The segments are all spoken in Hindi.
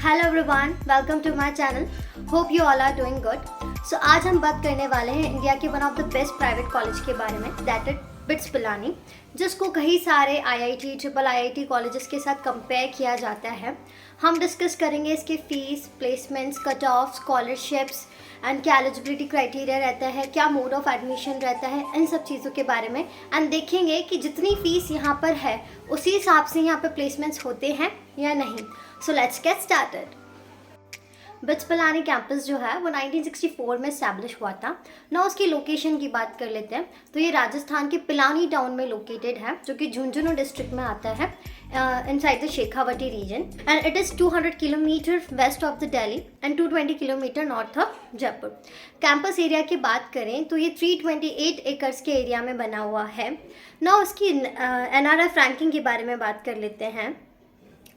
Hello everyone, welcome to my channel. Hope you all are doing good. So आज हम बात करने वाले हैं इंडिया के one of the best private college के बारे में, दैट इज बिट्स पिलानी, जिसको कई सारे आईआईटी, ट्रिपल आईआईटी कॉलेजेस के साथ कंपेयर किया जाता है। हम डिस्कस करेंगे इसके fees, placements, cut off, scholarships and क्या एलिजिबिलिटी क्राइटेरिया रहता है, क्या मोड ऑफ एडमिशन रहता है, इन सब चीज़ों के बारे में। एंड देखेंगे कि जितनी फ़ीस यहाँ पर है उसी हिसाब से यहाँ पर प्लेसमेंट्स होते हैं या नहीं। So let's get started. Bits Pilani campus जो है वो 1964 में इस्टेब्लिश हुआ था ना। उसकी लोकेशन की बात कर लेते हैं तो ये राजस्थान के पिलानी टाउन में लोकेटेड है, जो कि झुंझुनू डिस्ट्रिक्ट में आता है, inside the Shekhawati region. And it is 200 kilometre west of the Delhi and 220 kilometre north of Jaipur. Campus area की बात करें तो ये 328 एकर्स के एरिया में बना हुआ है ना। उसकी NRF रैंकिंग के बारे में बात कर लेते हैं।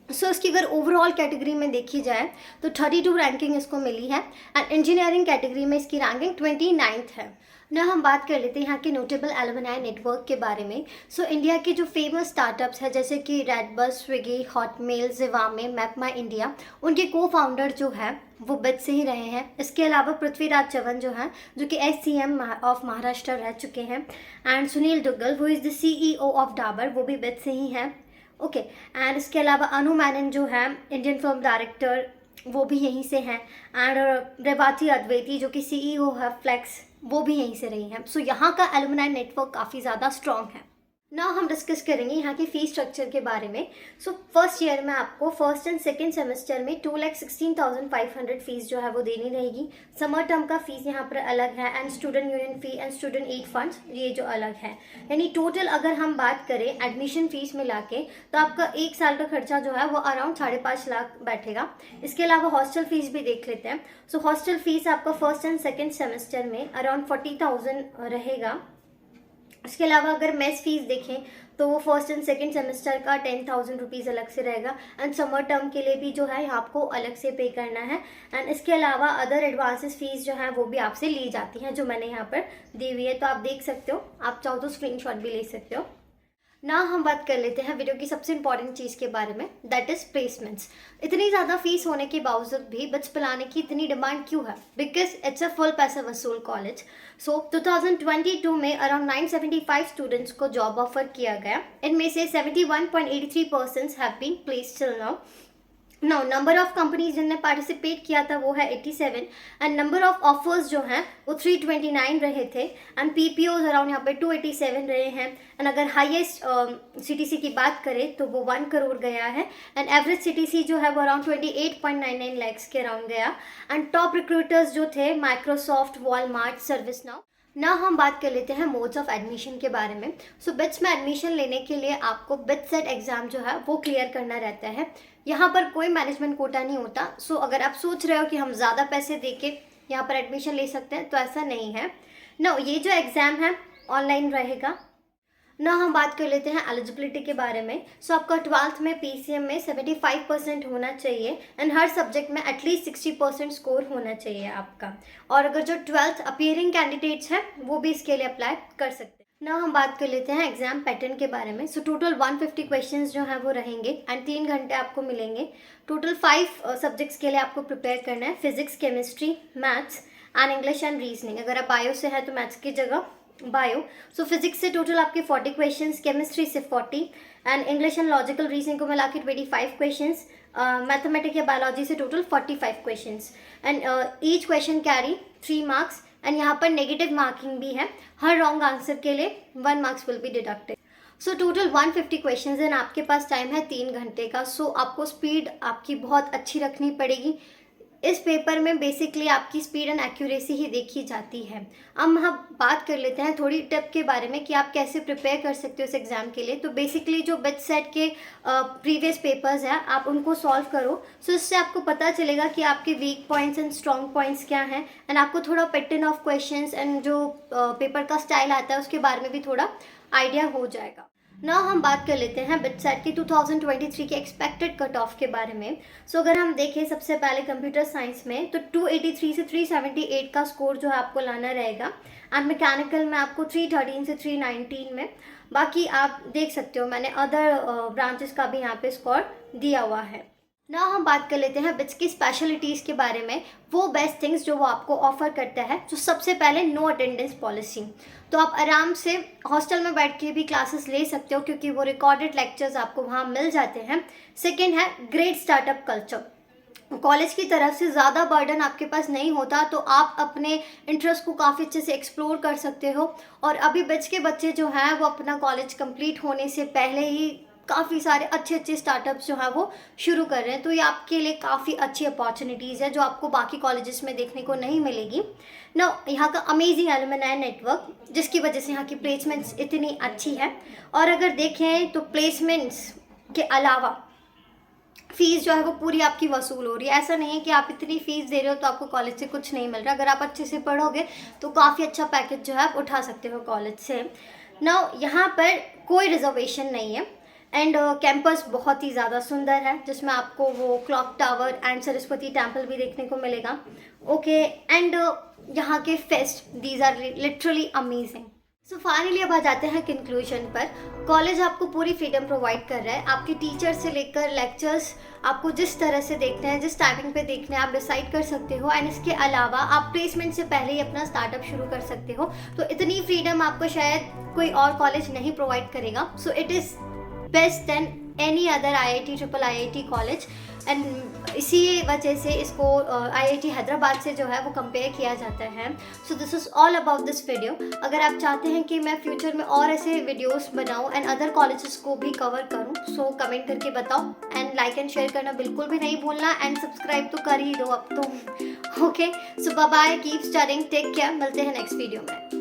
उसकी अगर ओवरऑल कैटेगरी में देखी जाए तो 32 रैंकिंग इसको मिली है एंड इंजीनियरिंग कैटेगरी में इसकी रैंकिंग 29th है ना। हम बात कर लेते हैं यहाँ के नोटेबल एलुमनाई नेटवर्क के बारे में। इंडिया के जो फेमस स्टार्टअप्स हैं जैसे कि redBus, Swiggy, Hotmail, Zivame, map my India, उनके को फाउंडर जो है वो बिट्स से ही रहे हैं। इसके अलावा पृथ्वीराज चवन जो हैं, जो कि SCM ऑफ महाराष्ट्र रह चुके हैं, and Sunil Duggal who is the CEO of Dabur, वो भी बिट्स से ही हैं। ओके एंड इसके अलावा अनु मैनन जो है इंडियन फिल्म डायरेक्टर, वो भी यहीं से हैं। एंड रेवाती अद्वैती जो कि CEO है फ्लेक्स, वो भी यहीं से रही हैं। यहाँ का एलुमनाई नेटवर्क काफ़ी ज़्यादा स्ट्रॉन्ग है ना। हम डिस्कस करेंगे यहाँ की फ़ीस स्ट्रक्चर के बारे में। फर्स्ट ईयर में आपको फर्स्ट एंड सेकेंड सेमेस्टर में 2,16,500 फीस जो है वो देनी रहेगी। समर टर्म का फीस यहाँ पर अलग है and student union fee and student aid funds ये जो अलग है। यानी टोटल अगर हम बात करें एडमिशन फ़ीस मिला के तो आपका एक साल का खर्चा जो है वो अराउंड 5.5 लाख बैठेगा। इसके अलावा हॉस्टल फीस भी देख लेते हैं। हॉस्टल फीस आपका फर्स्ट एंड सेकेंड सेमेस्टर में अराउंड 40,000 रहेगा। इसके अलावा अगर मेस फीस देखें तो वो फर्स्ट एंड सेकेंड सेमेस्टर का 10,000 रुपीज़ अलग से रहेगा एंड समर टर्म के लिए भी जो है आपको अलग से पे करना है। एंड इसके अलावा अदर एडवांसेस फीस जो है वो भी आपसे ली जाती हैं, जो मैंने यहाँ पर दी हुई है, तो आप देख सकते हो। आप चाहो तो स्क्रीनशॉट भी ले सकते हो ना। हम बात कर लेते हैं वीडियो की सबसे इंपॉर्टेंट चीज़ के बारे में, दैट इज़ प्लेसमेंट्स। इतनी ज़्यादा फीस होने के बावजूद भी बिट्स पिलानी की इतनी डिमांड क्यों है? बिकॉज इट्स अ फुल पैसा वसूल कॉलेज। 2022 में अराउंड 975 स्टूडेंट्स को जॉब ऑफर किया गया। इनमें से 71.83% have been placed till now. Number of companies जिनने पार्टिसिपेट किया था वो है 87 एंड नंबर ऑफ ऑफर्स जो हैं वो 329 रहे थे एंड PPOs अराउंड यहाँ पे 287 रहे हैं। एंड अगर हाईएस्ट CTC की बात करें तो वो 1 करोड़ गया है एंड एवरेज CTC जो है वो अराउंड 28.99 लैक्स के अराउंड गया। एंड टॉप रिक्रूटर्स जो थे माइक्रोसॉफ्ट, वॉलमार्ट, सर्विस ना। हम बात कर लेते हैं मोड्स ऑफ एडमिशन के बारे में। बिट्स में एडमिशन लेने के लिए आपको बिट्स सेट एग्ज़ाम जो है वो क्लियर करना रहता है। यहाँ पर कोई मैनेजमेंट कोटा नहीं होता। अगर आप सोच रहे हो कि हम ज़्यादा पैसे देके यहाँ पर एडमिशन ले सकते हैं तो ऐसा नहीं है ना। ये जो एग्ज़ाम है ऑनलाइन रहेगा ना। हम बात कर लेते हैं एलिजिबिलिटी के बारे में। आपका 12th में PCM में 75% होना चाहिए एंड हर सब्जेक्ट में एटलीस्ट 60% स्कोर होना चाहिए आपका। और अगर जो 12th अपीयरिंग कैंडिडेट्स हैं वो भी इसके लिए अप्लाई कर सकते हैं ना। हम बात कर लेते हैं एग्जाम पैटर्न के बारे में। टोटल 150 क्वेश्चंस जो हैं वो रहेंगे एंड 3 घंटे आपको मिलेंगे। टोटल 5 सब्जेक्ट्स के लिए आपको प्रिपेयर करना है, physics, chemistry, maths and English and reasoning. अगर आप बायो से है तो मैथ्स की जगह बायो। फिजिक्स से टोटल आपके 40 क्वेश्चंस, केमिस्ट्री से 40 and English and logical reasoning को मिला के 25 क्वेश्चंस, मैथमेटिक्स या बायोलॉजी से total 45 questions and each question carry 3 marks and यहाँ पर नेगेटिव मार्किंग भी है। हर रॉन्ग आंसर के लिए 1 marks will be deducted. Total 150 questions and आपके पास टाइम है 3 घंटे का। आपको स्पीड आपकी बहुत अच्छी रखनी पड़ेगी। इस पेपर में बेसिकली आपकी स्पीड एंड एक्यूरेसी ही देखी जाती है। अब हम बात कर लेते हैं थोड़ी टिप के बारे में कि आप कैसे प्रिपेयर कर सकते हो इस एग्ज़ाम के लिए। बेसिकली जो बिट्स सेट के प्रीवियस पेपर्स हैं आप उनको सॉल्व करो। इससे आपको पता चलेगा कि आपके week points and strong points क्या हैं एंड आपको थोड़ा पैटर्न ऑफ क्वेश्चंस एंड जो पेपर का स्टाइल आता है उसके बारे में भी थोड़ा आइडिया हो जाएगा ना। हम बात कर लेते हैं बिट्स सेट की 2023 के एक्सपेक्टेड कट ऑफ के बारे में। अगर हम देखें सबसे पहले कंप्यूटर साइंस में तो 283 से 378 का स्कोर जो है आपको लाना रहेगा एंड मैकेनिकल में आपको 313 से 319 में। बाकी आप देख सकते हो मैंने अदर ब्रांचेस का भी यहाँ पे स्कोर दिया हुआ है। ना हम बात कर लेते हैं बिट्स की स्पेशलिटीज़ के बारे में, वो बेस्ट थिंग्स जो वो आपको ऑफर करता है। जो सबसे पहले नो अटेंडेंस पॉलिसी, तो आप आराम से हॉस्टल में बैठ के भी क्लासेस ले सकते हो क्योंकि वो रिकॉर्डेड लेक्चर्स आपको वहाँ मिल जाते हैं। सेकेंड है ग्रेट स्टार्टअप कल्चर, कॉलेज की तरफ से ज़्यादा बर्डन आपके पास नहीं होता, तो आप अपने इंटरेस्ट को काफ़ी अच्छे से एक्सप्लोर कर सकते हो। और अभी बैच के बच्चे जो हैं वो अपना कॉलेज कंप्लीट होने से पहले ही काफ़ी सारे अच्छे अच्छे स्टार्टअप्स जो हैं वो शुरू कर रहे हैं, तो ये आपके लिए काफ़ी अच्छी अपॉर्चुनिटीज़ है जो आपको बाकी कॉलेजेस में देखने को नहीं मिलेगी ना। यहाँ का अमेजिंग एलुमनाई नेटवर्क, जिसकी वजह से यहाँ की प्लेसमेंट्स इतनी अच्छी है। और अगर देखें तो प्लेसमेंट्स के अलावा फीस जो है वो पूरी आपकी वसूल हो रही है। ऐसा नहीं है कि आप इतनी फ़ीस दे रहे हो तो आपको कॉलेज से कुछ नहीं मिल रहा। अगर आप अच्छे से पढ़ोगे तो काफ़ी अच्छा पैकेज जो है आप उठा सकते हो कॉलेज से ना। यहाँ पर कोई रिजर्वेशन नहीं है एंड कैंपस बहुत ही ज़्यादा सुंदर है, जिसमें आपको वो clock tower and Saraswati temple भी देखने को मिलेगा। ओके, एंड यहाँ के fest, these are literally amazing. So finally अब आ जाते हैं कंक्लूजन पर। कॉलेज आपको पूरी फ्रीडम प्रोवाइड कर रहा है। आपके टीचर से लेकर लेक्चर्स आपको जिस तरह से देखते हैं, जिस टाइमिंग पे देखने हैं, आप डिसाइड कर सकते हो। एंड इसके अलावा आप प्लेसमेंट से पहले ही अपना स्टार्टअप शुरू कर सकते हो। तो इतनी फ्रीडम आपको शायद कोई और कॉलेज नहीं प्रोवाइड करेगा। So it is best then any other IIT IIIT college. And इसी वजह से इसको IIT हैदराबाद से जो है वो कंपेयर किया जाता है। So this is all about this video. अगर आप चाहते हैं कि मैं फ्यूचर में और ऐसे वीडियोस बनाऊं एंड अदर कॉलेजेस को भी कवर करूं, सो कमेंट करके बताओ एंड लाइक एंड शेयर करना बिल्कुल भी नहीं भूलना एंड सब्सक्राइब तो कर ही दो अब तो। Okay, so bye bye, keep studying, take care, मिलते हैं नेक्स्ट वीडियो में।